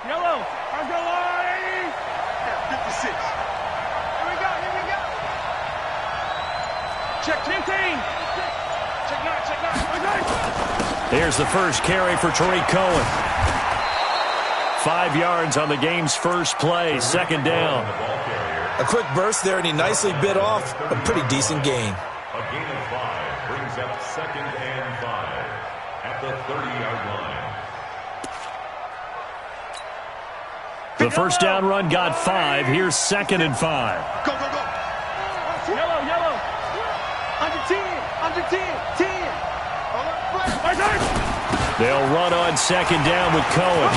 Yellow. Argo line. 56. Here we go. Check 10. Check 9. Here's the first carry for Tariq Cohen. 5 yards on the game's first play, second down. A quick burst there, and he nicely bit off a pretty decent gain. A gain of 5 brings up 2nd and 5 at the 30-yard line. The first down run got 5. Here's 2nd and 5. Go. Yellow. Under 10. 10. They'll run on second down with Cohen.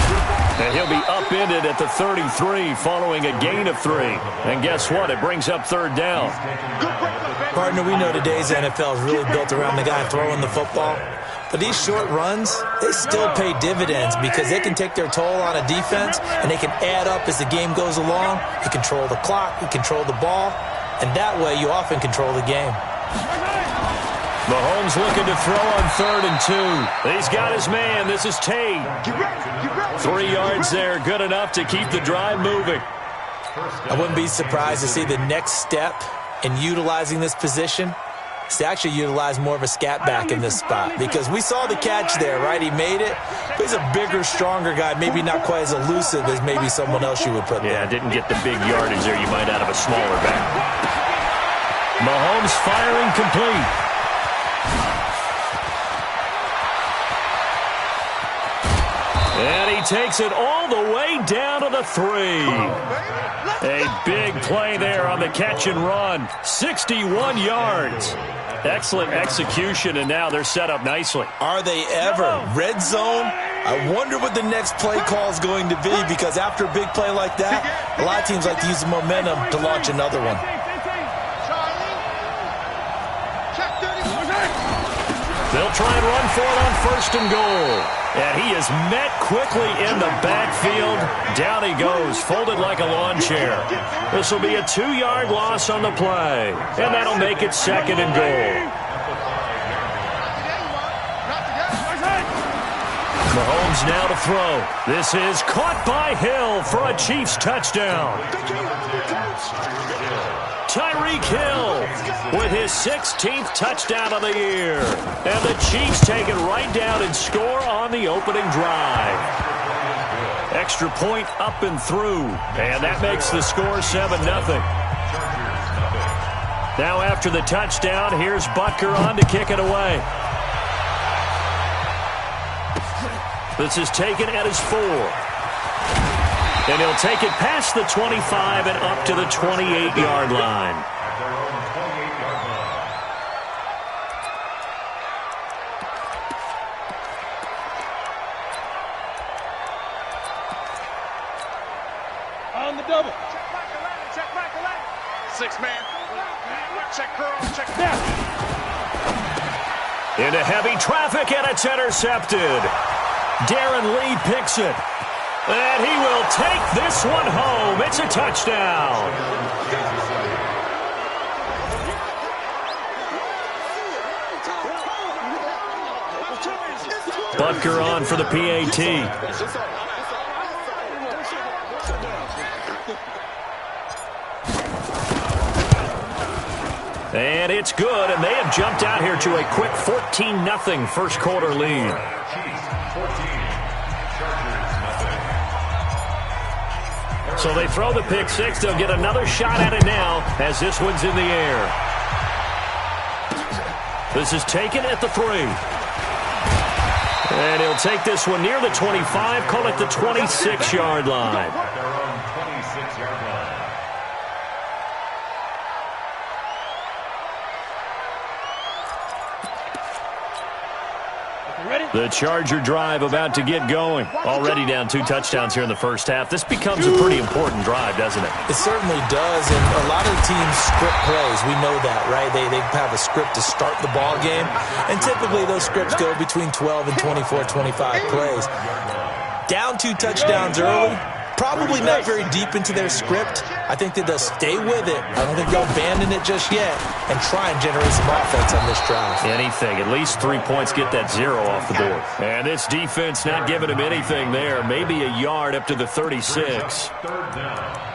And he'll be upended at the 33 following a gain of 3. And guess what? It brings up third down. Partner, we know today's NFL is really built around the guy throwing the football. But these short runs, they still pay dividends because they can take their toll on a defense and they can add up as the game goes along. You control the clock, you control the ball, and that way you often control the game. Mahomes looking to throw on 3rd and 2. He's got his man. This is Tate. 3 yards there, good enough to keep the drive moving. I wouldn't be surprised to see the next step in utilizing this position is to actually utilize more of a scat back in this spot, because we saw the catch there, right? He made it, but he's a bigger, stronger guy, maybe not quite as elusive as maybe someone else you would put there. Yeah, didn't get the big yardage there you might out of a smaller back. Mahomes firing complete. And he takes it all the way down to the 3. A big play there on the catch and run. 61 yards. Excellent execution, and now they're set up nicely. Are they ever? Red zone? I wonder what the next play call is going to be, because after a big play like that, a lot of teams like to use the momentum to launch another one. They'll try and run for it on 1st and goal. And he is met quickly in the backfield. Down he goes, folded like a lawn chair. This will be a 2-yard loss on the play. And that'll make it 2nd and goal. Mahomes now to throw. This is caught by Hill for a Chiefs touchdown. Tyreek Hill with his 16th touchdown of the year. And the Chiefs take it right down and score on the opening drive. Extra point up and through. And that makes the score 7-0. Now after the touchdown, here's Butker on to kick it away. This is taken at his 4. And he'll take it past the 25 and up to the 28-yard line. On the double. Check back 6-man. Check curl. Check down. Into heavy traffic, and it's intercepted. Darren Lee picks it. And he will take this one home. It's a touchdown. Butker on for the PAT. And it's good, and they have jumped out here to a quick 14-0 first quarter lead. So they throw the pick six. They'll get another shot at it now as this one's in the air. This is taken at the 3. And he'll take this one near the 25, call it the 26-yard line. The Charger drive about to get going. Already down 2 touchdowns here in the first half. This becomes a pretty important drive, doesn't it? It certainly does, and a lot of teams script plays. We know that, right? They have a script to start the ball game, and typically those scripts go between 12 and 24, 25 plays. Down 2 touchdowns early, probably not very deep into their script. I think that they'll stay with it. I don't think they'll abandon it just yet and try and generate some offense on this drive. Anything. At least 3 points, get that 0 off the board. And this defense not giving him anything there. Maybe a yard up to the 36. Third down.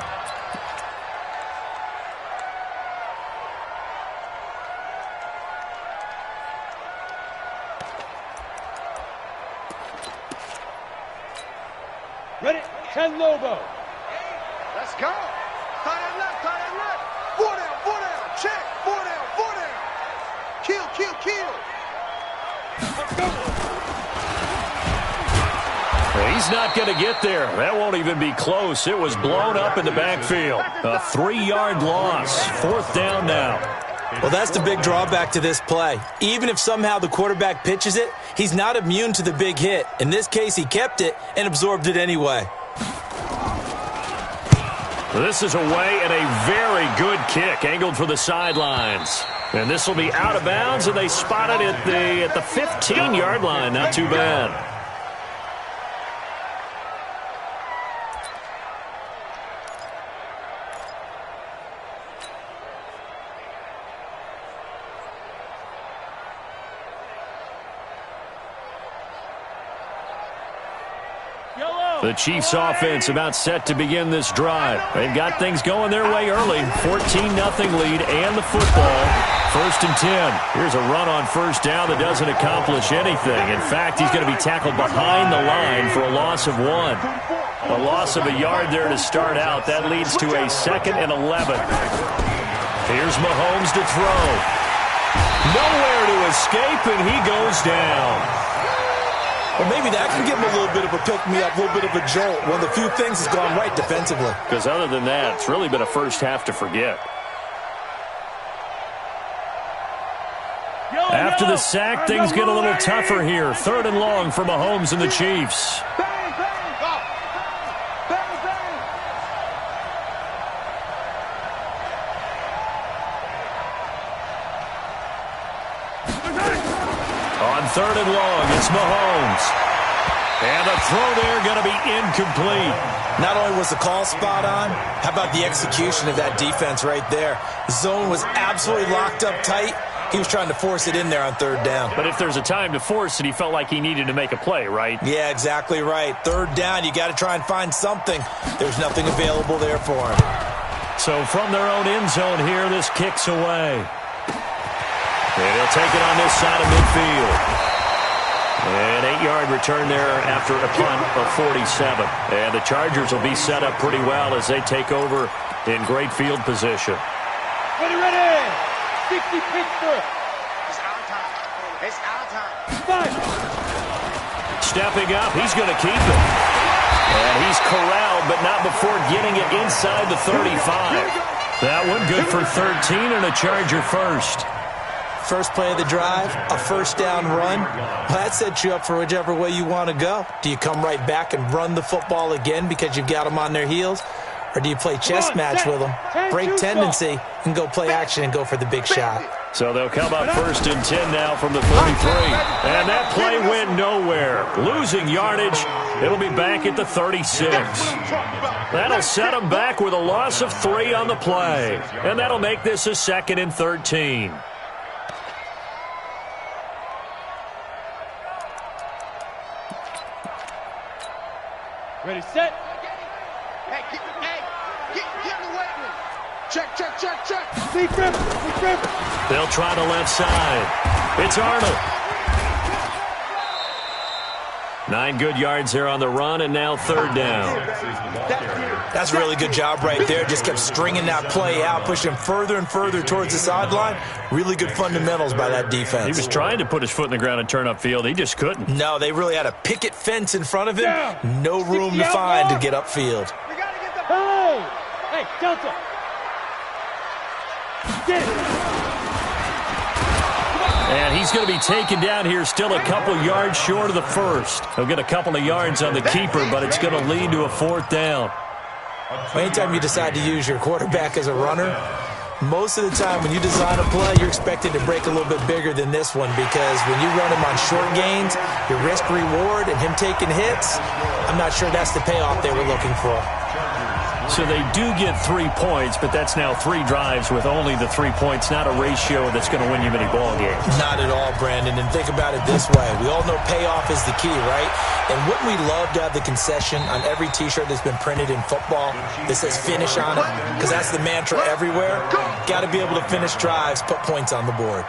Ready? Ken Lobo. Let's go. Tight end left, tight end left. 4 down, check. 4 down. Kill. He's not going to get there. That won't even be close. It was blown up in the backfield. A 3-yard loss. 4th down now. Well, that's the big drawback to this play. Even if somehow the quarterback pitches it, he's not immune to the big hit. In this case, he kept it and absorbed it anyway. This is away and a very good kick, angled for the sidelines. And this will be out of bounds, and they spot it at the 15-yard line. Not too bad. The Chiefs offense about set to begin this drive. They've got things going their way early. 14-0 lead and the football. 1st and 10. Here's a run on 1st down that doesn't accomplish anything. In fact, he's going to be tackled behind the line for a loss of 1. A loss of a yard there to start out. That leads to a 2nd and 11. Here's Mahomes to throw. Nowhere to escape, and he goes down. Well, maybe that can give him a little bit of a pick-me-up, a little bit of a jolt. One of the few things that's gone right defensively. Because other than that, it's really been a first half to forget. After the sack, things get a little tougher here. 3rd and long for Mahomes and the Chiefs. On 3rd and long, it's Mahomes. And the throw there going to be incomplete. Not only was the call spot on, how about the execution of that defense right there? The zone was absolutely locked up tight. He was trying to force it in there on 3rd down. But if there's a time to force it, he felt like he needed to make a play, right? Yeah, exactly right. 3rd down, you got to try and find something. There's nothing available there for him. So from their own end zone here, this kicks away. And he'll take it on this side of midfield. An 8-yard return there after a punt of 47. And the Chargers will be set up pretty well as they take over in great field position. Ready. 60 Pittsburgh. It's our time. 5. Stepping up, he's going to keep it. And he's corralled, but not before getting it inside the 35. That one good for 13 and a Charger first. First play of the drive, a 1st down run. Well, that sets you up for whichever way you want to go. Do you come right back and run the football again because you've got them on their heels? Or do you play chess match with them, break tendency, and go play action and go for the big shot? So they'll come up 1st and 10 now from the 33. And that play went nowhere. Losing yardage. It'll be back at the 36. That'll set them back with a loss of 3 on the play. And that'll make this a 2nd and 13. Ready, set. Hey, get in the way. Check. Deep grip. They'll try the left side. It's Arnold. 9 good yards there on the run, and now 3rd down. That's a really good job right there. Just kept stringing that play out, pushing further and further towards the sideline. Really good fundamentals by that defense. He was trying to put his foot in the ground and turn upfield. He just couldn't. No, they really had a picket fence in front of him. No room to find to get upfield. Hey, Delta. Get it. And he's going to be taken down here still a couple yards short of the first. He'll get a couple of yards on the keeper, but it's going to lead to a 4th down. Anytime you decide to use your quarterback as a runner, Most of the time when you design a play, you're expected to break a little bit bigger than this one because when you run him on short gains, your risk-reward and him taking hits, I'm not sure that's the payoff they were looking for. So they do get 3 points, but that's now 3 drives with only the 3 points, not a ratio that's going to win you many ball games. Not at all, Brandon. And think about it this way. We all know payoff is the key, right? And wouldn't we love to have the concession on every T-shirt that's been printed in football that says finish on it? Because that's the mantra everywhere. Got to be able to finish drives, put points on the board.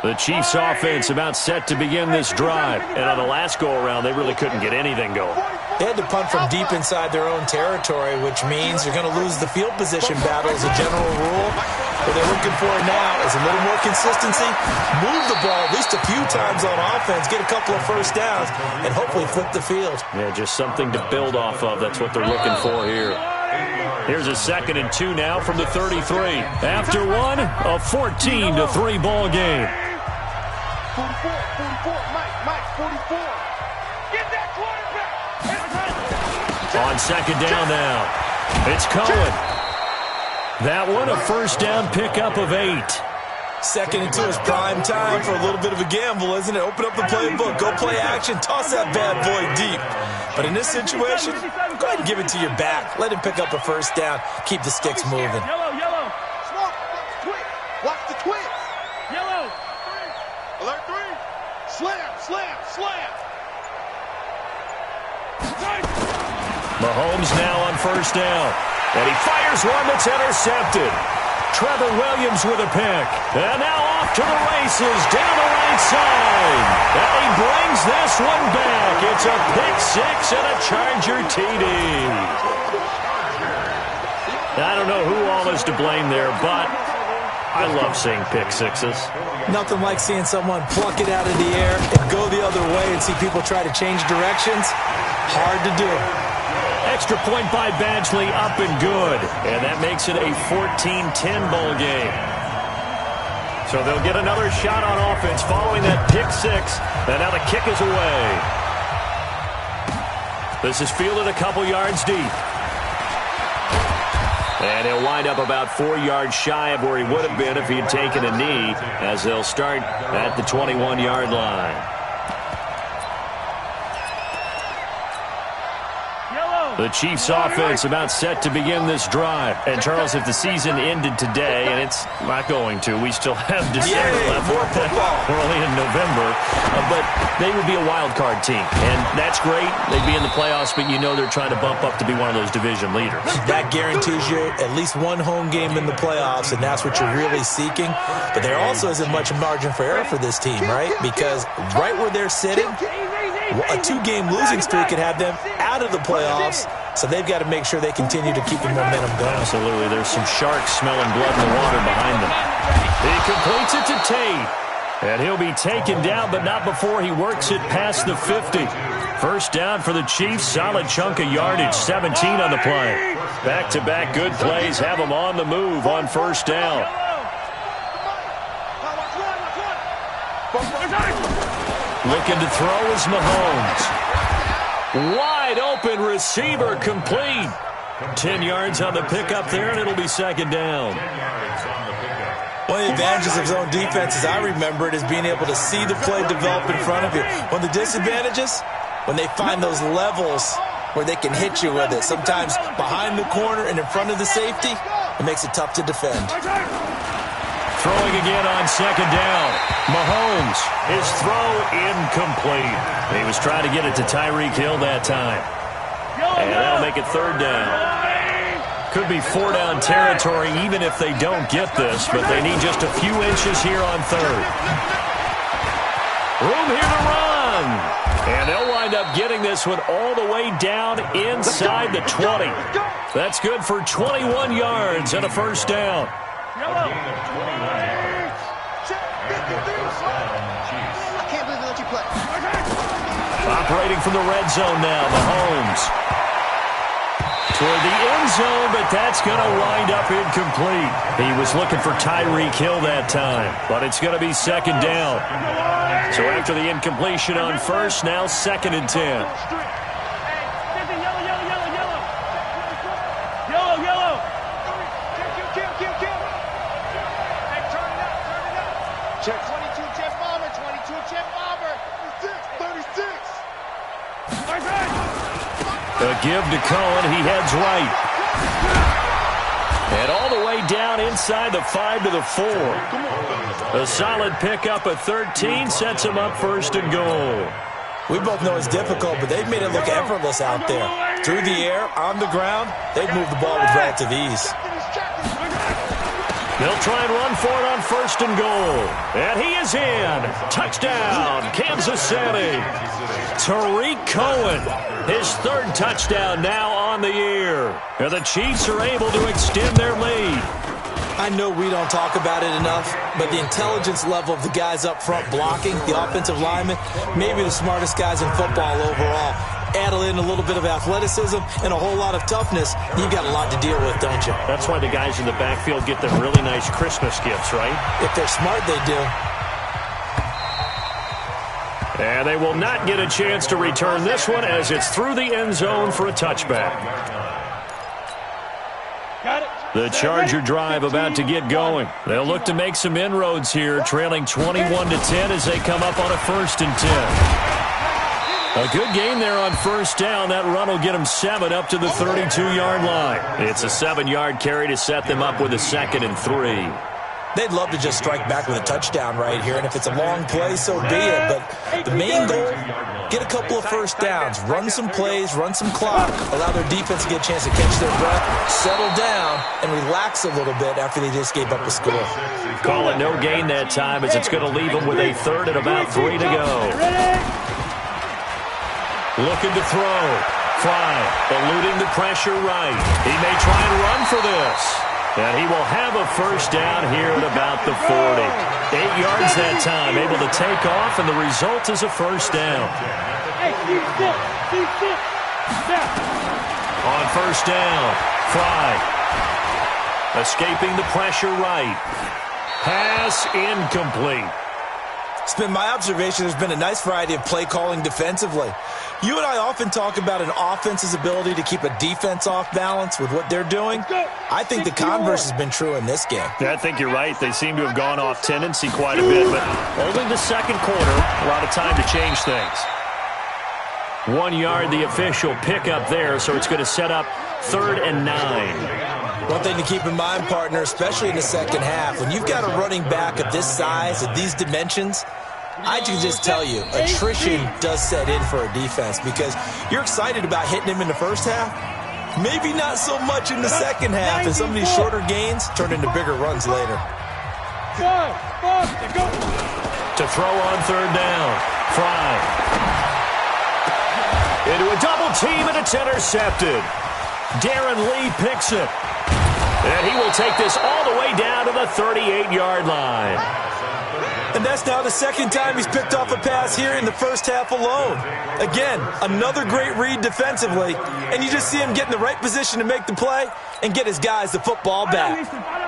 The Chiefs offense about set to begin this drive. And on the last go-around, they really couldn't get anything going. They had to punt from deep inside their own territory, which means you're going to lose the field position battle as a general rule. What they're looking for now is a little more consistency, move the ball at least a few times on offense, get a couple of first downs, and hopefully flip the field. Yeah, just something to build off of. That's what they're looking for here. Here's a 2nd and 2 now from the 33. After one, a 14-3 ball game. 44, Mike, 44. Get that quarterback. On 2nd down now, it's Cohen. That one, a first down pickup of 8. 2nd and 2 is prime time for a little bit of a gamble, isn't it? Open up the playbook, go play action, toss that bad boy deep. But in this situation, go ahead and give it to your back. Let him pick up a first down. Keep the sticks moving. Yellow. Swamp, watch the twitch. Yellow. Alert 3. Slam. Mahomes now on first down. And he fires one that's intercepted. Trevor Williams with a pick. And now off to the races down the right side. And he brings this one back. It's a pick 6 and a Charger TD. I don't know who all is to blame there, but I love seeing pick 6s. Nothing like seeing someone pluck it out of the air and go the other way and see people try to change directions. Hard to do. Extra point by Badgley, up and good. And that makes it a 14-10 ball game. So they'll get another shot on offense following that pick 6. And now the kick is away. This is fielded a couple yards deep. And he'll wind up about 4 yards shy of where he would have been if he had taken a knee, as they'll start at the 21-yard line. The Chiefs offense about set to begin this drive. And, Charles, if the season ended today, and it's not going to, we still have December left. We're only in November. But they would be a wild card team. And that's great. They'd be in the playoffs, but you know they're trying to bump up to be one of those division leaders. That guarantees you at least one home game in the playoffs, and that's what you're really seeking. But there also isn't much margin for error for this team, right? Because right where they're sitting, a 2-game losing streak could have them out of the playoffs, so they've got to make sure they continue to keep the momentum going. Absolutely. There's some sharks smelling blood in the water behind them. He completes it to Tate, and he'll be taken down, but not before he works it past the 50. First down for the Chiefs. Solid chunk of yardage, 17 on the play. Back-to-back good plays have them on the move on first down. Looking to throw is Mahomes. Wide open receiver complete. 10 yards on the pickup there, and it'll be 2nd down. One of the advantages of zone defense, as I remember it, is being able to see the play develop in front of you. One of the disadvantages, when they find those levels where they can hit you with it, sometimes behind the corner and in front of the safety, it makes it tough to defend. Throwing again on 2nd down. Mahomes, his throw incomplete. He was trying to get it to Tyreek Hill that time. And that'll make it 3rd down. Could be 4-down territory even if they don't get this, but they need just a few inches here on 3rd. Room here to run. And they'll wind up getting this one all the way down inside the 20. That's good for 21 yards and a first down. I can't believe they let you play. Operating from the red zone now, Mahomes. toward the end zone, but that's going to wind up incomplete. He was looking for Tyreek Hill that time, but it's going to be second down. So after the incompletion on first, now 2nd and 10. Check 22, check bomber, 22, check bomber. 36. A give to Cohen. He heads right. And all the way down inside the 5 to the 4. A solid pickup at 13 sets him up 1st and goal. We both know it's difficult, but they've made it look effortless out there. Through the air, on the ground, they've moved the ball with relative ease. They'll try and run for it on 1st and goal. And he is in. Touchdown, Kansas City. Tarik Cohen, his 3rd touchdown now on the year. And the Chiefs are able to extend their lead. I know we don't talk about it enough, but the intelligence level of the guys up front blocking, the offensive linemen, maybe the smartest guys in football overall. Add in a little bit of athleticism and a whole lot of toughness, you've got a lot to deal with, don't you? That's why the guys in the backfield get them really nice Christmas gifts, right? If they're smart, they do. And they will not get a chance to return this one as it's through the end zone for a touchback. Got it. The Charger drive about to get going. They'll look to make some inroads here, trailing 21-10 as they come up on a 1st and 10. A good game there on 1st down. That run will get them 7 up to the 32-yard line. It's a 7-yard carry to set them up with a 2nd and 3. They'd love to just strike back with a touchdown right here, and if it's a long play, so be it. But the main goal, get a couple of 1st downs, run some plays, run some clock, allow their defense to get a chance to catch their breath, settle down, and relax a little bit after they just gave up a score. Call it no gain that time as it's going to leave them with a 3rd and about 3 to go. Looking to throw. Fry, eluding the pressure right. He may try and run for this. And he will have a 1st down here at about the 40. 8 yards that time, able to take off, and the result is a 1st down. On 1st down, Fry. Escaping the pressure right. Pass incomplete. It's been my observation there's been a nice variety of play calling defensively. You and I often talk about an offense's ability to keep a defense off balance with what they're doing. I think the converse has been true in this game. Yeah, I think you're right. They seem to have gone off tendency quite a bit, but only the 2nd quarter, a lot of time to change things. 1 yard, the official pickup there, so it's going to set up 3rd and 9. One thing to keep in mind, partner, especially in the 2nd half, when you've got a running back of this size, of these dimensions, I can just tell you, attrition does set in for a defense because you're excited about hitting him in the 1st half. Maybe not so much in the 2nd half, and some of these shorter gains turn into bigger runs later. To throw on 3rd down, Fry. Into a double team, and it's intercepted. Darren Lee picks it. And he will take this all the way down to the 38-yard line. And that's now the 2nd time he's picked off a pass here in the 1st half alone. Again, another great read defensively, and you just see him get in the right position to make the play and get his guys the football back.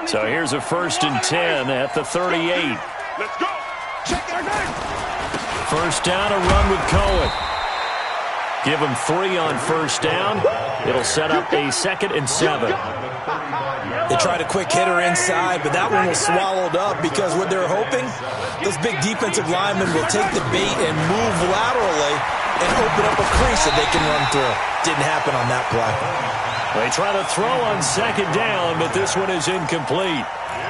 So here's a 1st and 10 at the 38. Let's go. Check it again. 1st down, a run with Cohen. Give him 3 on 1st down. It'll set up a 2nd and 7. They tried a quick hitter inside, but that one was swallowed up because what they're hoping, those big defensive linemen will take the bait and move laterally and open up a crease that they can run through. Didn't happen on that play. They try to throw on 2nd down, but this one is incomplete.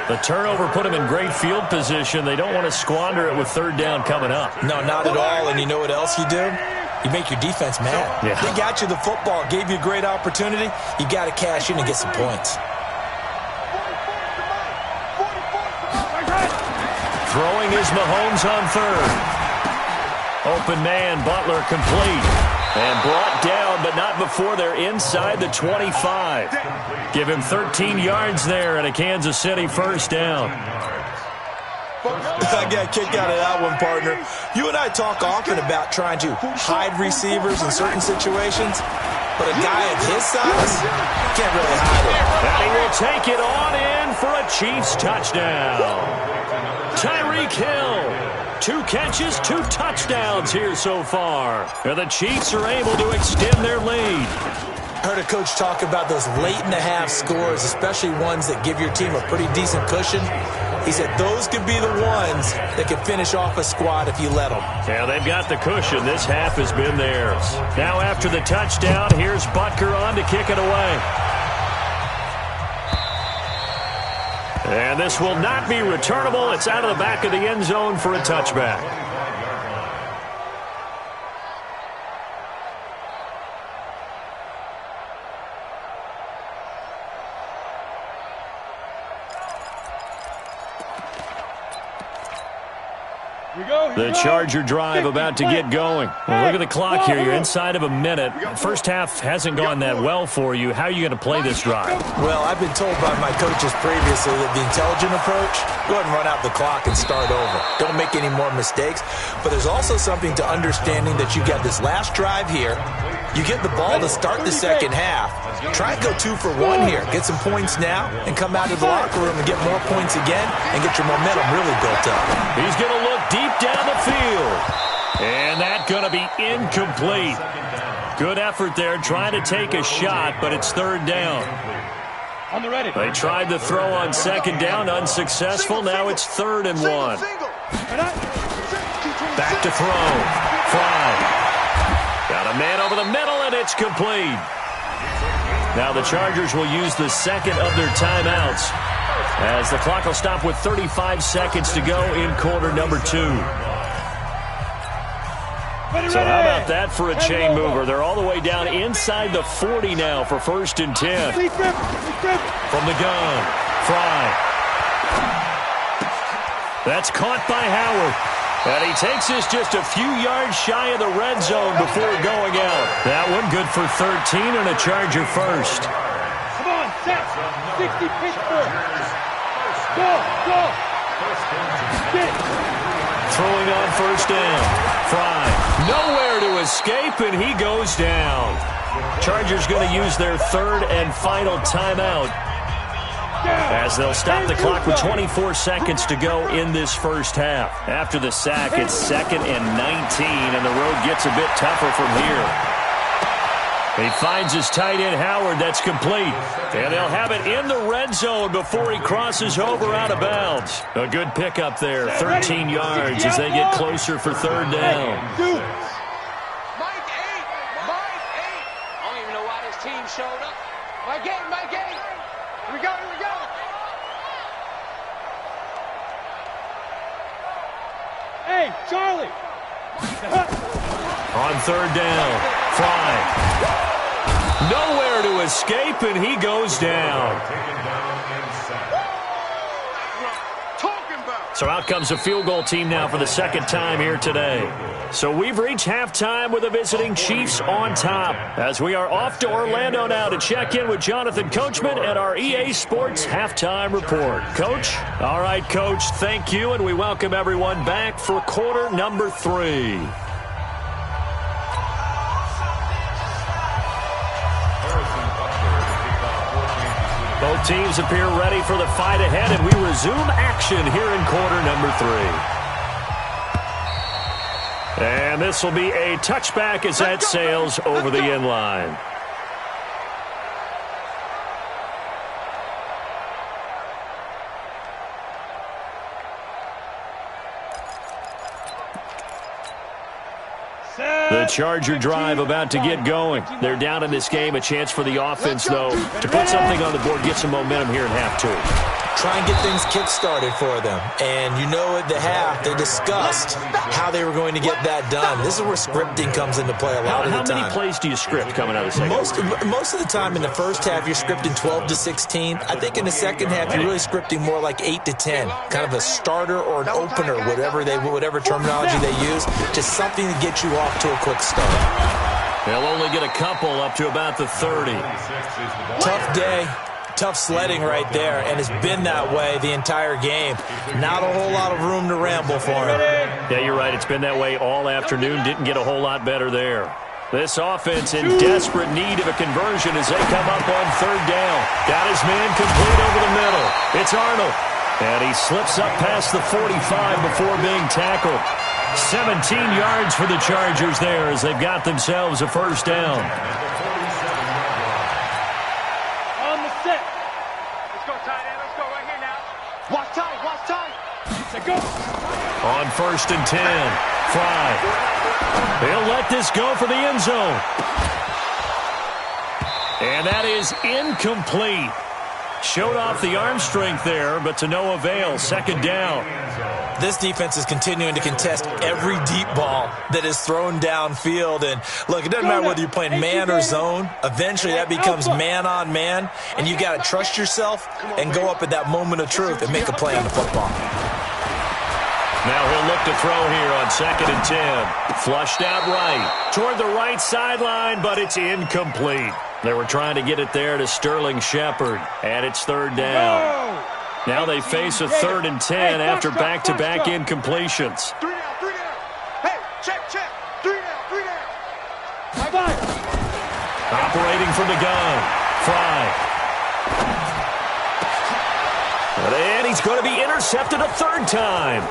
The turnover put them in great field position. They don't want to squander it with 3rd down coming up. No, not at all. And you know what else you do? You make your defense mad. Yeah. They got you the football, gave you a great opportunity. You got to cash in and get some points. Throwing is Mahomes on 3rd. Open man, Butler complete. And brought down, but not before they're inside the 25. Give him 13 yards there and a Kansas City 1st down. I got a kick out of that one, partner. You and I talk often about trying to hide receivers in certain situations. but a guy of his size can't really hide it. And he will take it on in for a Chiefs touchdown. Tyreek Hill, 2 catches, 2 touchdowns here so far. And the Chiefs are able to extend their lead. Heard a coach talk about those late-in-the-half scores, especially ones that give your team a pretty decent cushion. He said those could be the ones that can finish off a squad if you let them. Yeah, they've got the cushion. This half has been theirs. Now after the touchdown, here's Butker on to kick it away. And this will not be returnable. It's out of the back of the end zone for a touchback. The Charger drive about to get going. Well, look at the clock here. You're inside of a minute. First half hasn't gone that well for you. How are you going to play this drive? Well, I've been told by my coaches previously that the intelligent approach, go ahead and run out the clock and start over. Don't make any more mistakes. But there's also something to understanding that you got this last drive here. You get the ball to start the second half. Try and go 2 for 1 here. Get some points now and come out of the locker room and get more points again and get your momentum really built up. He's going to look deep down the field. And that's going to be incomplete. Good effort there trying to take a shot, but it's 3rd down. On the ready. They tried to throw on 2nd down, unsuccessful. Now it's 3rd and 1. Back to throw. Fry. Got a man over the middle, and it's complete. Now the Chargers will use the 2nd of their timeouts as the clock will stop with 35 seconds to go in quarter number 2. So how about that for a chain mover? They're all the way down inside the 40 now for 1st and 10. From the gun, Fry. That's caught by Howard. And he takes this just a few yards shy of the red zone before going out. That one good for 13 and a Charger first. Come on, set. 60 Pittsburgh. Go. Get it. Throwing on 1st down. Fry. Nowhere to escape, and he goes down. Chargers going to use their 3rd and final timeout as they'll stop the clock with 24 seconds to go in this first half. After the sack, it's 2nd and 19, and the road gets a bit tougher from here. He finds his tight end, Howard. That's complete. And they'll have it in the red zone before he crosses over out of bounds. A good pickup there, 13 yards as they get closer for 3rd down. Mike 8. I don't even know why this team showed up. Mike 8. Here we go. Hey, Charlie. On 3rd down, Fry. Nowhere to escape, and he goes down. So out comes a field goal team now for the 2nd time here today. So we've reached halftime with the visiting Chiefs on top, as we are off to Orlando now to check in with Jonathan Coachman at our EA Sports Halftime Report. Coach? All right, Coach, thank you, and we welcome everyone back for quarter number 3. Both teams appear ready for the fight ahead, and we resume action here in quarter number 3. And this will be a touchback as that sails over the end line. The Charger drive about to get going. They're down in this game. A chance for the offense, though, to put something on the board, get some momentum here in half 2. Try and get things kick-started for them. And you know at the half, they discussed how they were going to get that done. This is where scripting comes into play a lot of the time. How many plays do you script coming out of the second? Most of the time in the first half, you're scripting 12 to 16. I think in the second half, you're really scripting more like 8 to 10. Kind of a starter or an opener, whatever terminology they use. Just something to get you off to a quick start. They'll only get a couple up to about the 30. Tough day. Tough sledding right there, and it's been that way the entire game. Not a whole lot of room to ramble for him. Yeah, you're right. It's been that way all afternoon. Didn't get a whole lot better there. This offense in desperate need of a conversion as they come up on third down. Got his man complete over the middle. It's Arnold. And he slips up past the 45 before being tackled. 17 yards for the Chargers there as they've got themselves a first down. On the set. Let's go, tight end. Let's go right here now. Watch tight. Watch tight. Let's go. On first and 10. Fry. They'll let this go for the end zone. And that is incomplete. Showed off the arm strength there, but to no avail. Second down. This defense is continuing to contest every deep ball that is thrown downfield. And, look, it doesn't matter whether you're playing man or zone. Eventually that becomes man-on-man, and you got to trust yourself and go up at that moment of truth and make a play on the football. Now he'll look to throw here on second and 10. Flushed out right. Toward the right sideline, but it's incomplete. They were trying to get it there to Sterling Shepard, and it's third down. Now they face a third and 10 after back-to-back incompletions. 3 down, 3 down. Hey, check. 3 down, 3 down. Bye-bye. Operating from the gun. Fry. And he's going to be intercepted a third time.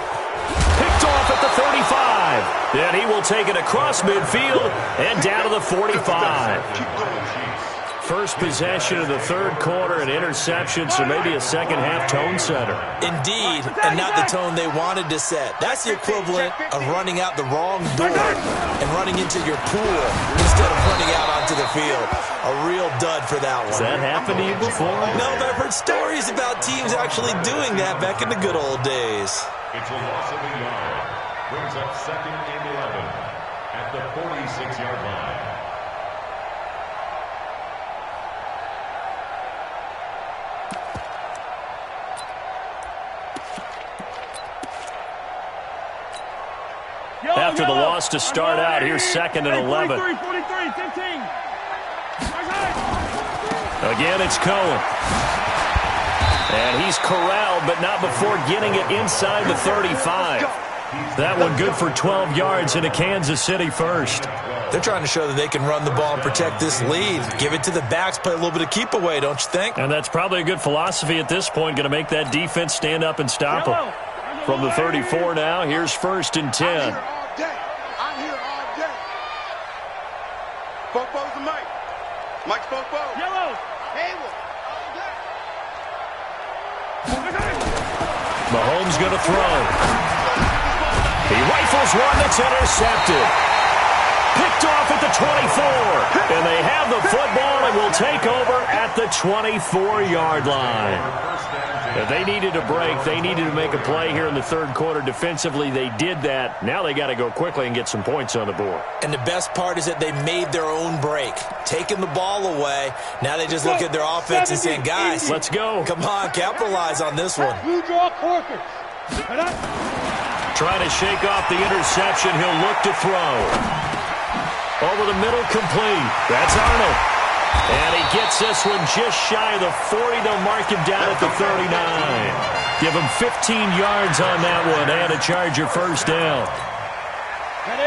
Picked off at the 35. And he will take it across midfield and down to the 45. First possession of the third quarter, an interception, so maybe a second-half tone setter. Indeed, and not the tone they wanted to set. That's the equivalent of running out the wrong door and running into your pool instead of running out onto the field. A real dud for that one. Has that happened to you before? No, but I've heard stories about teams actually doing that back in the good old days. It's a loss of a yard. Brings up second and 11 at the 46-yard line. After the loss to start out, here's second and 11. 43, 15. Again, it's Cohen. And he's corralled, but not before getting it inside the 35. That one good for 12 yards into Kansas City first. They're trying to show that they can run the ball and protect this lead. Give it to the backs, play a little bit of keep away, don't you think? And that's probably a good philosophy at this point, going to make that defense stand up and stop them. From the 34 now, here's first and 10. I'm here all day. Fofo's the Mike. Mike's Fofo. Yellow. Hayward. Mahomes going to throw. He rifles one that's intercepted. Picked off at the 24. And they have the football and will take over at the 24-yard line. If they needed a break, they needed to make a play here in the third quarter. Defensively, they did that. Now they got to go quickly and get some points on the board. And the best part is that they made their own break, taking the ball away. Now they just look at their offense and saying, guys, let's go. Come on, capitalize on this one. You draw Corker. Trying to shake off the interception. He'll look to throw. Over the middle, complete. That's Arnold. And he gets this one just shy of the 40. They'll mark him down at the 39. Give him 15 yards on that one and a Charger first down.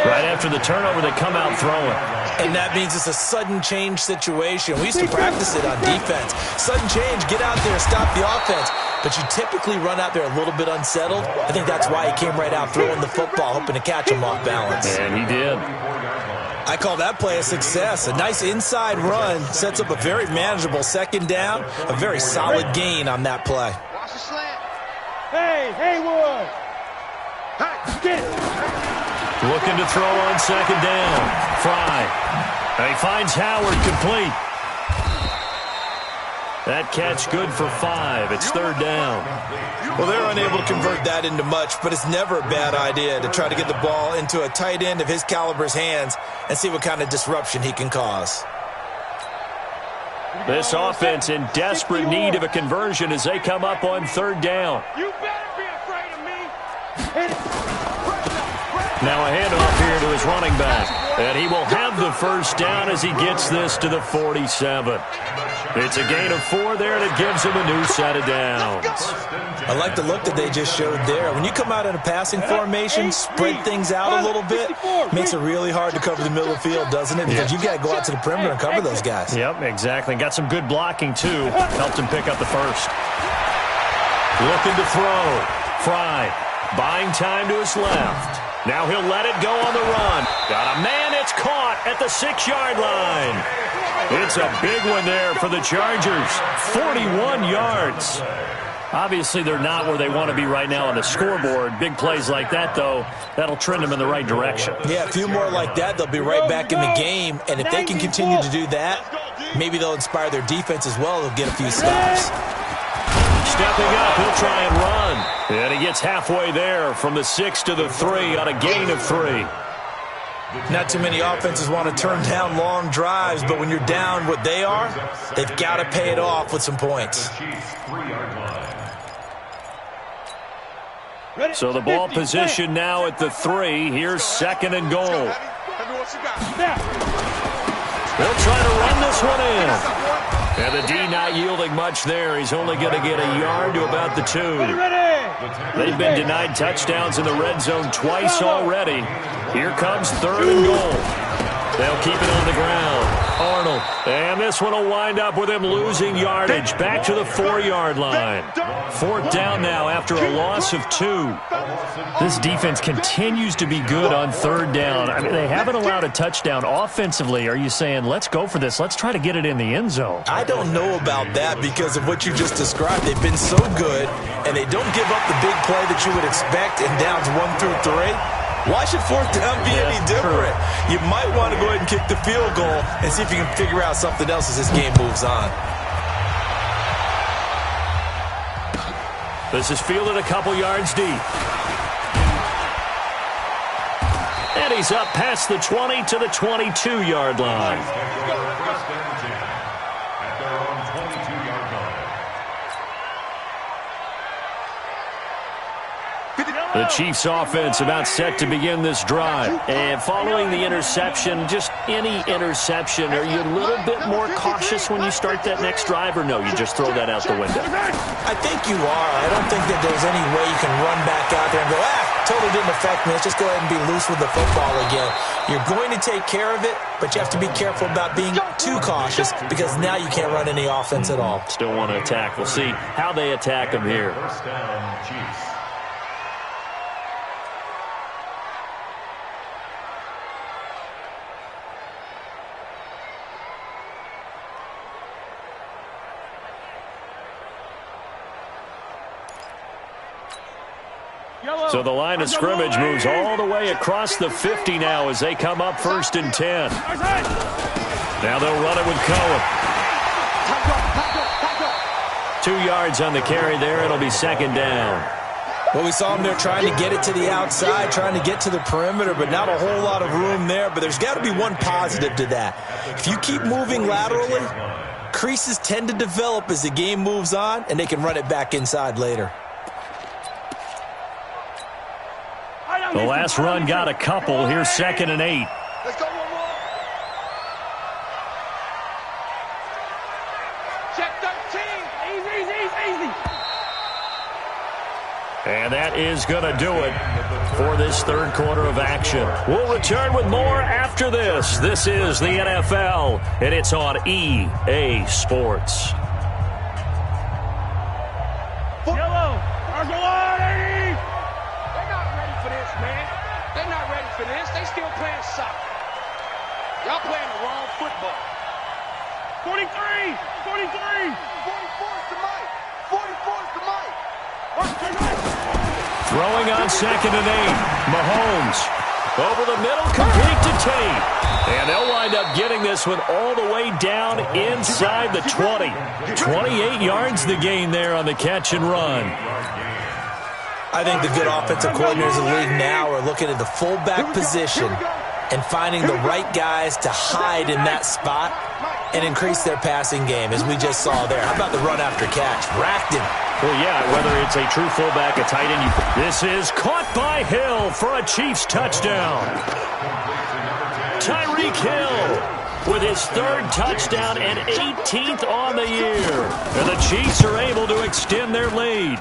Right after the turnover, they come out throwing. And that means it's a sudden change situation. We used to practice it on defense. Sudden change, get out there, stop the offense. But you typically run out there a little bit unsettled. I think that's why he came right out throwing the football, hoping to catch him off balance. And he did. I call that play a success. A nice inside run sets up a very manageable second down. A very solid gain on that play. Watch the slant. Hey, Haywood. Hey, get it. Looking to throw on second down. Fry. And he finds Howard complete. That catch good for 5. It's third down. Well, they're unable to convert that into much, but it's never a bad idea to try to get the ball into a tight end of his caliber's hands and see what kind of disruption he can cause. This offense in desperate need of a conversion as they come up on third down. You better be afraid of me. Now a handoff here to his running back. And he will have the first down as he gets this to the 47. It's a gain of 4 there, and it gives them a new set of downs. I like the look that they just showed there. When you come out in a passing formation, spread things out a little bit, makes it really hard to cover the middle of the field, doesn't it? Because you got to go out to the perimeter and cover those guys. Yep, exactly. Got some good blocking, too. Helped him pick up the first. Looking to throw. Fry buying time to his left. Now he'll let it go on the run. Got a man. It's caught at the 6-yard line. It's a big one there for the Chargers. 41 yards. Obviously, they're not where they want to be right now on the scoreboard. Big plays like that, though, that'll trend them in the right direction. Yeah, a few more like that, they'll be right back in the game. And if they can continue to do that, maybe they'll inspire their defense as well. They'll get a few stops. Stepping up, he'll try and run. And he gets halfway there from the 6 to the 3 on a gain of 3. Not too many offenses want to turn down long drives, but when you're down what they are, they've got to pay it off with some points. So the ball position now at the 3. Here's 2nd and goal. They'll try to run this one in. And the D not yielding much there. He's only going to get a yard to about the 2. They've been denied touchdowns in the red zone twice already. Here comes 3rd and goal. They'll keep it on the ground. Arnold. And this one will wind up with him losing yardage back to the 4-yard line. 4th down now after a loss of 2. This defense continues to be good on 3rd down. I mean, they haven't allowed a touchdown offensively. Are you saying, let's go for this? Let's try to get it in the end zone. I don't know about that because of what you just described. They've been so good, and they don't give up the big play that you would expect in downs 1 through 3. Why should 4th down be any different? You might want to go ahead and kick the field goal and see if you can figure out something else as this game moves on. This is fielded a couple yards deep. And he's up past the 20 to the 22-yard line. The Chiefs offense about set to begin this drive. And following the interception, just any interception, are you a little bit more cautious when you start that next drive, or no, you just throw that out the window? I think you are. I don't think that there's any way you can run back out there and go, totally didn't affect me. Let's just go ahead and be loose with the football again. You're going to take care of it, but you have to be careful about being too cautious because now you can't run any offense at all. Still want to attack. We'll see how they attack them here. First down, Chiefs. So the line of scrimmage moves all the way across the 50 now as they come up 1st and 10. Now they'll run it with Cohen. 2 yards on the carry there. It'll be 2nd down. Well, we saw them there trying to get it to the outside, trying to get to the perimeter, but not a whole lot of room there. But there's got to be one positive to that. If you keep moving laterally, creases tend to develop as the game moves on, and they can run it back inside later. The last run got a couple. Here's 2nd and 8. Let's go, one more. Check 13. Easy. And that is going to do it for this 3rd quarter of action. We'll return with more after this. This is the NFL, and it's on EA Sports. Yellow. Argolani. They're not ready for this, man. They're not ready for this. They still playing soccer. Y'all playing the wrong football. 43. 44 is the mic. 44 is the mic. Throwing on 2nd and 8. Mahomes over the middle, complete to Tate. And they'll wind up getting this one all the way down inside the 20. 28 yards the gain there on the catch and run. I think the good offensive coordinators in the league now are looking at the fullback position and finding the right guys to hide in that spot and increase their passing game, as we just saw there. How about the run after catch? Racked him. Well, yeah, whether it's a true fullback, a tight end. This is caught by Hill for a Chiefs touchdown. Tyreek Hill with his 3rd touchdown and 18th on the year. And the Chiefs are able to extend their lead.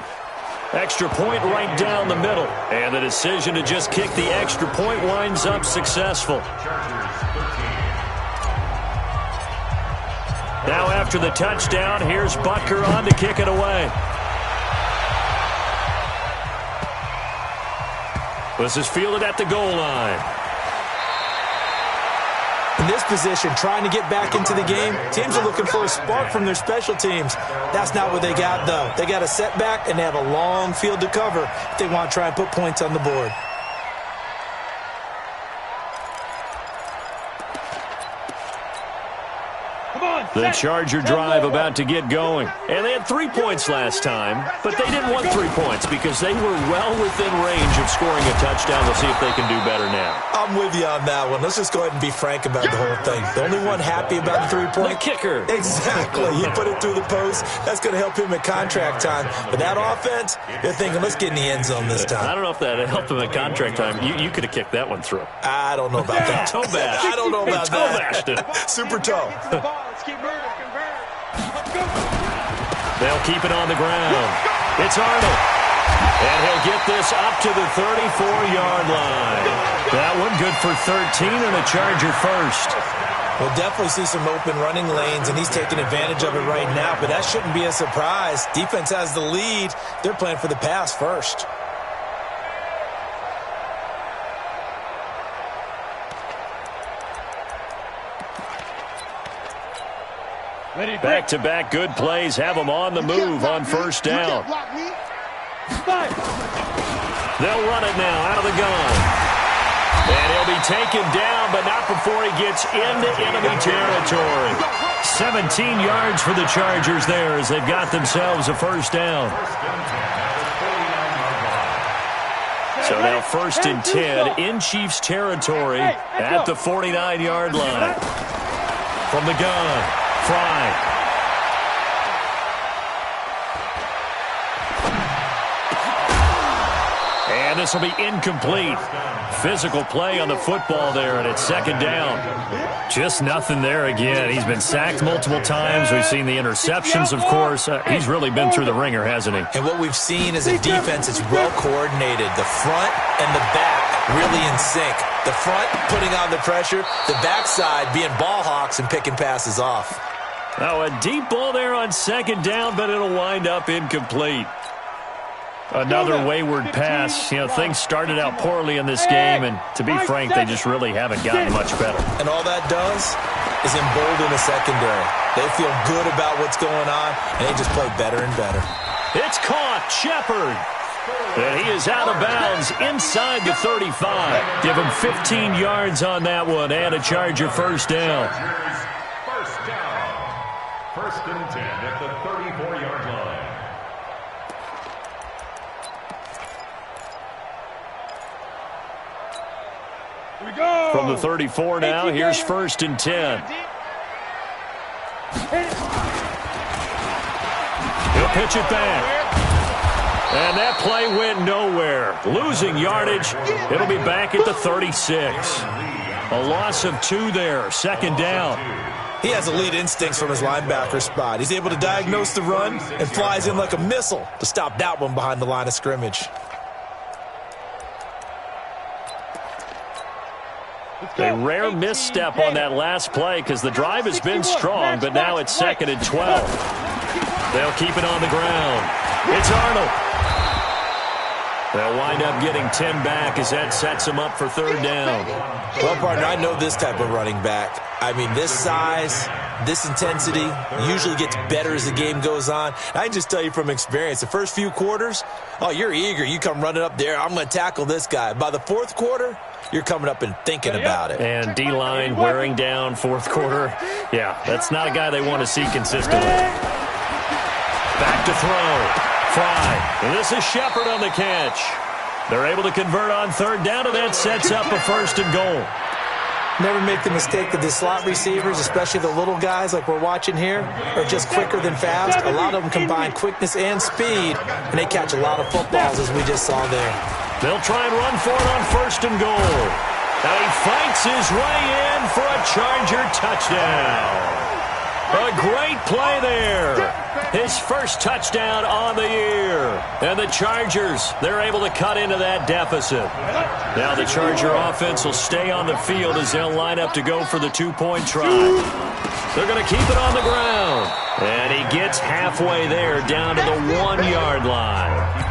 Extra point right down the middle. And the decision to just kick the extra point winds up successful. Now after the touchdown, here's Butker on to kick it away. This is fielded at the goal line. In this position, trying to get back into the game, teams are looking for a spark from their special teams. That's not what they got, though. They got a setback, and they have a long field to cover if they want to try and put points on the board. The Charger drive about to get going. And they had 3 points last time, but they didn't want 3 points because they were well within range of scoring a touchdown. We'll see if they can do better now. I'm with you on that one. Let's just go ahead and be frank about the whole thing. The only one happy about the 3-point? The kicker. Exactly. He put it through the post. That's going to help him at contract time. But that offense, they're thinking, let's get in the end zone this time. I don't know if that helped him at contract time. You could have kicked that one through. I don't know about that. Toe bash. I don't know about toe that. Bashed it. Super toe. They'll keep it on the ground. It's Arnold. And he'll get this up to the 34-yard line. That one good for 13 and a Charger first. We'll definitely see some open running lanes, and he's taking advantage of it right now, but that shouldn't be a surprise. Defense has the lead. They're playing for the pass first. Back-to-back good plays have them on the move on first down. They'll run it now out of the gun. And he'll be taken down, but not before he gets into enemy territory. 17 yards for the Chargers there as they've got themselves a first down. So now 1st and 10 in Chiefs territory at the 49-yard line. From the gun. Fry. And this will be incomplete. Physical play on the football there, and it's 2nd down. Just nothing there again. He's been sacked multiple times. We've seen the interceptions, of course. He's really been through the ringer, hasn't he? And what we've seen is a defense that's well coordinated. The front and the back really in sync. The front putting on the pressure, the backside being ball hawks and picking passes off. Now a deep ball there on 2nd down, but it'll wind up incomplete. Another wayward pass. You know, things started out poorly in this game, and to be frank, they just really haven't gotten much better. And all that does is embolden the secondary. They feel good about what's going on, and they just play better and better. It's caught. Shepard. And he is out of bounds inside the 35. Give him 15 yards on that one and a Charger first down. First down. 1st and 10 at the 34-yard line. Here we go. From the 34 now, here's 1st and 10. He'll pitch it back. And that play went nowhere. Losing yardage. It'll be back at the 36. A loss of 2 there. 2nd down. He has elite instincts from his linebacker spot. He's able to diagnose the run and flies in like a missile to stop that one behind the line of scrimmage. A rare misstep on that last play because the drive has been strong, but now it's 2nd and 12. They'll keep it on the ground. It's Arnold. They'll wind up getting 10 back as that sets them up for 3rd down. Well, partner, I know this type of running back. I mean, this size, this intensity usually gets better as the game goes on. I can just tell you from experience, the first few quarters, oh, you're eager. You come running up there, I'm going to tackle this guy. By the 4th quarter, you're coming up and thinking about it. And D-line wearing down 4th quarter. Yeah, that's not a guy they want to see consistently. Back to throw. Fry. And this is Shepard on the catch. They're able to convert on 3rd down, and that sets up a 1st and goal. Never make the mistake of the slot receivers, especially the little guys like we're watching here, are just quicker than fast. A lot of them combine quickness and speed, and they catch a lot of footballs, as we just saw there. They'll try and run for it on 1st and goal. And he fights his way in for a Charger touchdown. A great play there. His first touchdown on the year. And the Chargers, they're able to cut into that deficit. Now the Charger offense will stay on the field as they'll line up to go for the two-point try. They're going to keep it on the ground. And he gets halfway there down to the 1-yard line.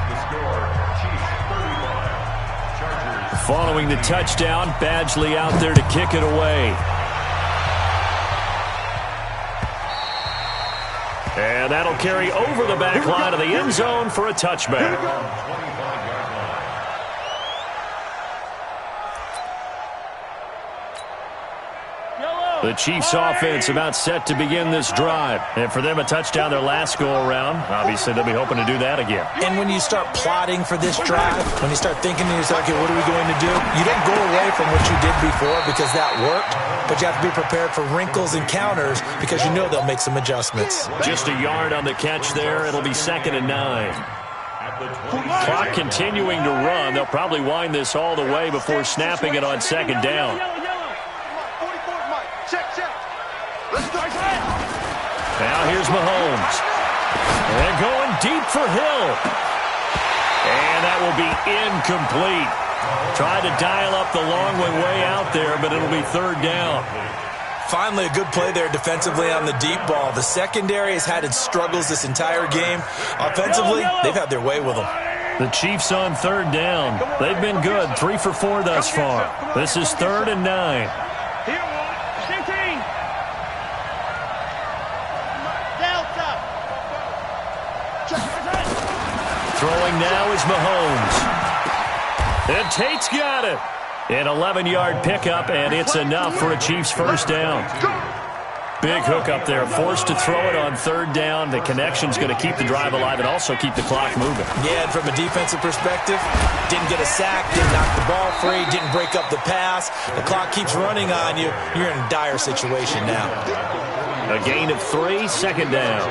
Following the touchdown, Badgley out there to kick it away. And that'll carry over the back line of the end zone for a touchback. The Chiefs offense about set to begin this drive. And for them, a touchdown their last go-around. Obviously, they'll be hoping to do that again. And when you start plotting for this drive, when you start thinking to yourself, okay, what are we going to do? You don't go away from what you did before because that worked, but you have to be prepared for wrinkles and counters because you know they'll make some adjustments. Just a yard on the catch there. It'll be 2nd and 9. Clock continuing to run. They'll probably wind this all the way before snapping it on 2nd down. Now here's Mahomes. And going deep for Hill. And that will be incomplete. Tried to dial up the long way out there, but it'll be 3rd down. Finally, a good play there defensively on the deep ball. The secondary has had its struggles this entire game. Offensively, they've had their way with them. The Chiefs on 3rd down. They've been good, 3 for 4 thus far. This is 3rd and 9. Throwing now is Mahomes. And Tate's got it. An 11-yard pickup, and it's enough for a Chiefs first down. Big hook up there. Forced to throw it on 3rd down. The connection's going to keep the drive alive and also keep the clock moving. Yeah, and from a defensive perspective, didn't get a sack, didn't knock the ball free, didn't break up the pass. The clock keeps running on you. You're in a dire situation now. A gain of 3, 2nd down.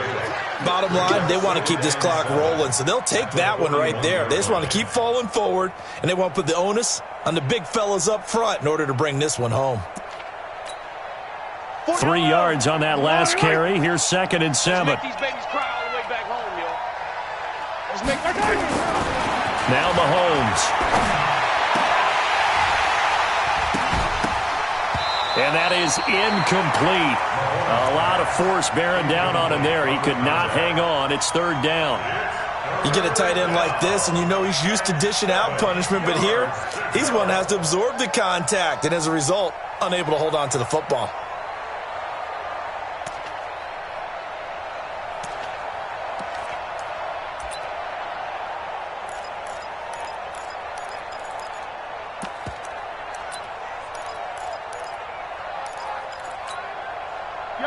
Bottom line, they want to keep this clock rolling, so they'll take that one right there. They just want to keep falling forward, and they want to put the onus on the big fellas up front in order to bring this one home. 3 yards on that last carry. Here's 2nd and 7. Now Mahomes. And that is incomplete. A lot of force bearing down on him there. He could not hang on. It's 3rd down. You get a tight end like this, and you know he's used to dishing out punishment, but here, he's one that has to absorb the contact, and as a result, unable to hold on to the football.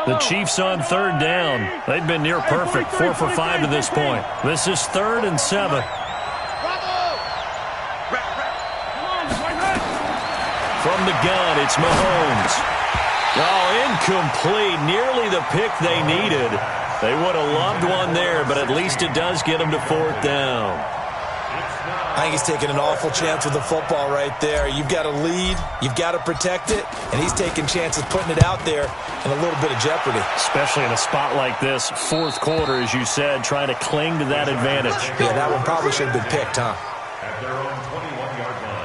The Chiefs on 3rd down. They've been near perfect, 4 for 5 to this point. This is 3rd and 7. From the gun, it's Mahomes. Oh, incomplete. Nearly the pick they needed. They would have loved one there, but at least it does get them to 4th down. I think he's taking an awful chance with the football right there. You've got to lead, you've got to protect it, and he's taking chances putting it out there in a little bit of jeopardy. Especially in a spot like this, 4th quarter, as you said, trying to cling to that advantage. Yeah, that one probably should have been picked, huh? At their own 21-yard line.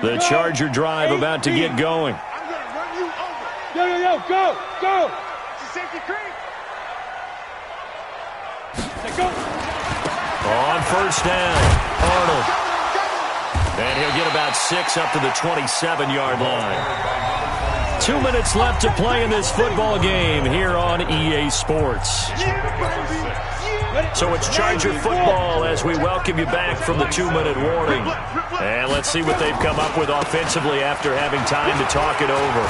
The Charger drive about to get going. I'm going to run you over. Yo, go, go. It's a safety creek. Go. On 1st down, Arnold. And he'll get about 6 up to the 27-yard line. 2 minutes left to play in this football game here on EA Sports. So it's Charger football as we welcome you back from the 2-minute warning. And let's see what they've come up with offensively after having time to talk it over.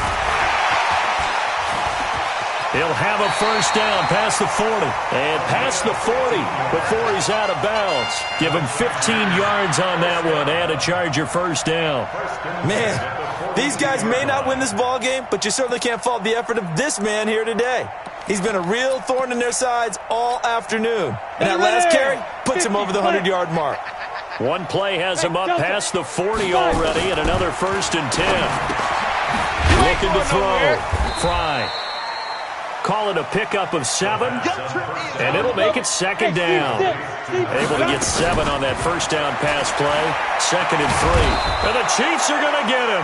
He'll have a first down past the 40. And past the 40 before he's out of bounds. Give him 15 yards on that one and a Charger first down. Man, these guys may not win this ball game, but you certainly can't fault the effort of this man here today. He's been a real thorn in their sides all afternoon. And that last carry puts him over the 100-yard mark. One play has him up past the 40 already, and another 1st and 10. Looking to throw. Fry. Call it a pickup of 7, and it'll make it 2nd down. Able to get 7 on that first down pass play. 2nd and 3. And the Chiefs are going to get him.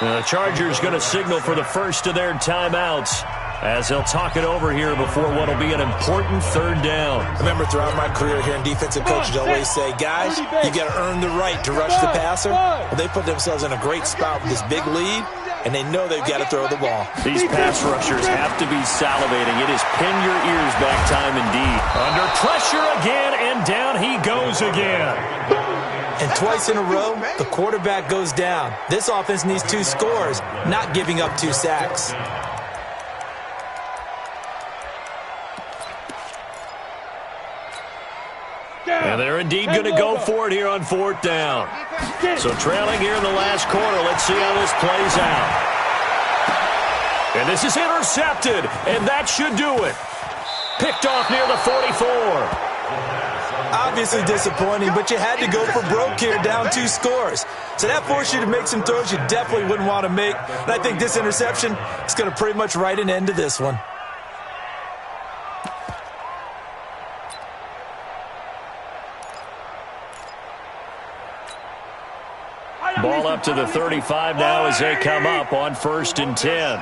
And the Chargers going to signal for the first of their timeouts, as they'll talk it over here before what will be an important 3rd down. I remember throughout my career here in defensive coaches always say, guys, you got to earn the right to rush the passer. Well, they put themselves in a great spot with this big lead, and they know they've got to throw the ball. These pass rushers have to be salivating. It is pin your ears back time indeed. Under pressure again, and down he goes again. And twice in a row, the quarterback goes down. This offense needs 2 scores, not giving up 2 sacks. And they're indeed going to go for it here on 4th down. So trailing here in the last quarter. Let's see how this plays out. And this is intercepted, and that should do it. Picked off near the 44. Obviously disappointing, but you had to go for broke here, down 2 scores. So that forced you to make some throws you definitely wouldn't want to make. And I think this interception is going to pretty much write an end to this one. Ball up to the 35 now as they come up on 1st and 10.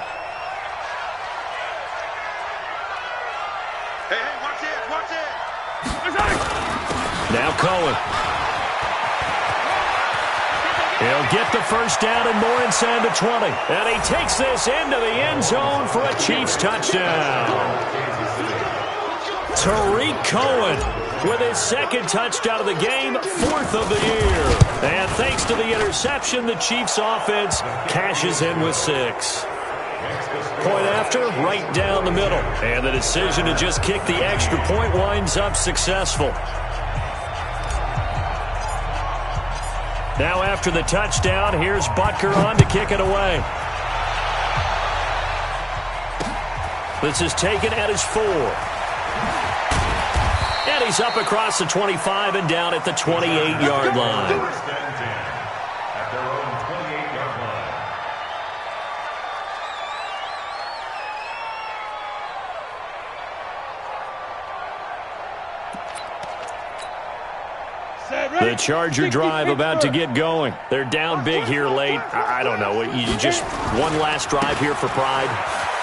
Hey, watch it. Now Cohen. He'll get the first down and more inside the 20. And he takes this into the end zone for a Chiefs touchdown. Tariq Cohen with his 2nd touchdown of the game, 4th of the year. And thanks to the interception, the Chiefs offense cashes in with 6. Point after, right down the middle. And the decision to just kick the extra point winds up successful. Now after the touchdown, here's Butker on to kick it away. This is taken at his 4. And he's up across the 25 and down at the 28-yard line. At their own 28-yard line. The Charger drive about to get going. They're down big here late. I don't know. You just one last drive here for pride.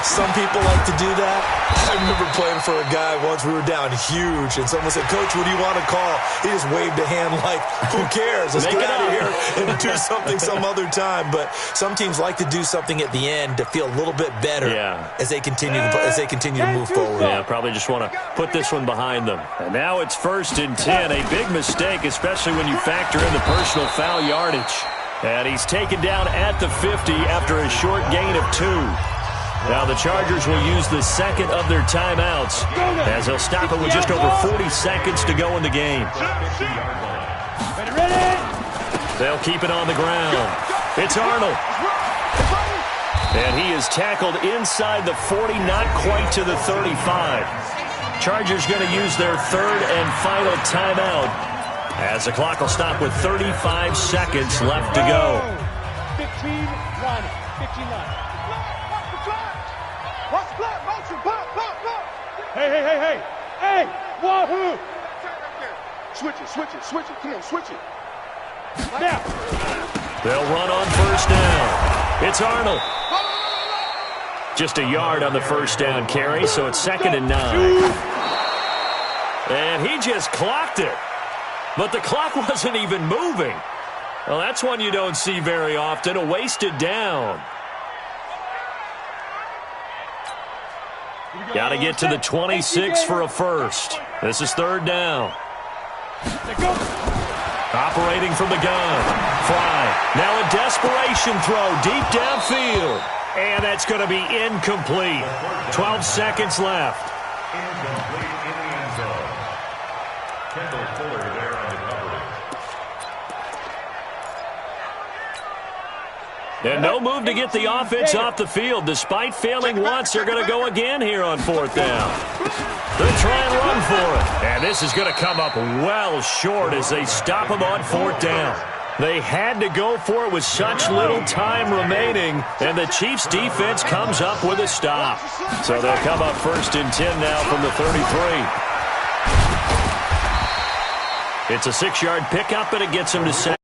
Some people like to do that. I remember playing for a guy once. We were down huge, and someone said, Coach, what do you want to call? He just waved a hand like, who cares? Let's get out of here and do something some other time. But some teams like to do something at the end to feel a little bit better as they continue to move forward. Yeah, probably just want to put this one behind them. And now it's 1st and 10. A big mistake, especially when you factor in the personal foul yardage. And he's taken down at the 50 after a short gain of 2. Now the Chargers will use the 2nd of their timeouts as they'll stop it with just over 40 seconds to go in the game. They'll keep it on the ground. It's Arnold. And he is tackled inside the 40, not quite to the 35. Chargers going to use their 3rd and final timeout as the clock will stop with 35 seconds left to go. 15-1, 59. Hey, wahoo! Switch it, come on, switch it. Now. They'll run on 1st down. It's Arnold. Just a yard on the 1st down carry, so it's 2nd and 9. And he just clocked it. But the clock wasn't even moving. Well, that's one you don't see very often, a wasted down. Got to get to the 26 for a first. This is 3rd down. Operating from the gun. Fry. Now a desperation throw deep downfield. And that's going to be incomplete. 12 seconds left. Incomplete in the end zone. Kendall Fuller there on the coverage. And no move to get the offense off the field. Despite failing once, they're going to go again here on 4th down. They'll try and run for it. And this is going to come up well short as they stop him on 4th down. They had to go for it with such little time remaining, and the Chiefs' defense comes up with a stop. So they'll come up 1st and 10 now from the 33. It's a 6-yard pickup, and it gets him to 2nd